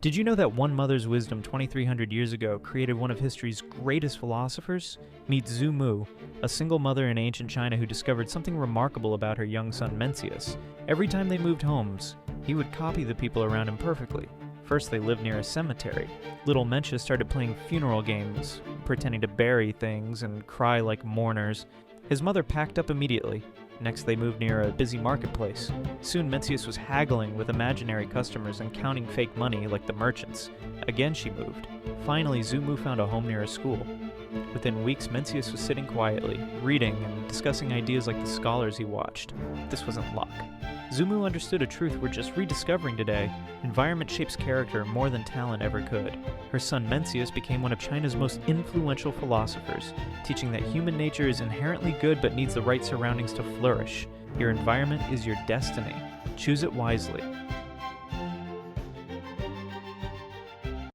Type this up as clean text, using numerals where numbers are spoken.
Did you know that one mother's wisdom 2,300 years ago created one of history's greatest philosophers? Meet Zhu Mu, a single mother in ancient China who discovered something remarkable about her young son Mencius. Every time they moved homes, he would copy the people around him perfectly. First, they lived near a cemetery. Little Mencius started playing funeral games, pretending to bury things and cry like mourners. His mother packed up immediately. Next, they moved near a busy marketplace. Soon, Mencius was haggling with imaginary customers and counting fake money like the merchants. Again, she moved. Finally, Zhu Mu found a home near a school. Within weeks, Mencius was sitting quietly, reading and discussing ideas like the scholars he watched. This wasn't luck. Zhu Mu understood a truth we're just rediscovering today. Environment shapes character more than talent ever could. Her son Mencius became one of China's most influential philosophers, teaching that human nature is inherently good but needs the right surroundings to flourish. Your environment is your destiny. Choose it wisely.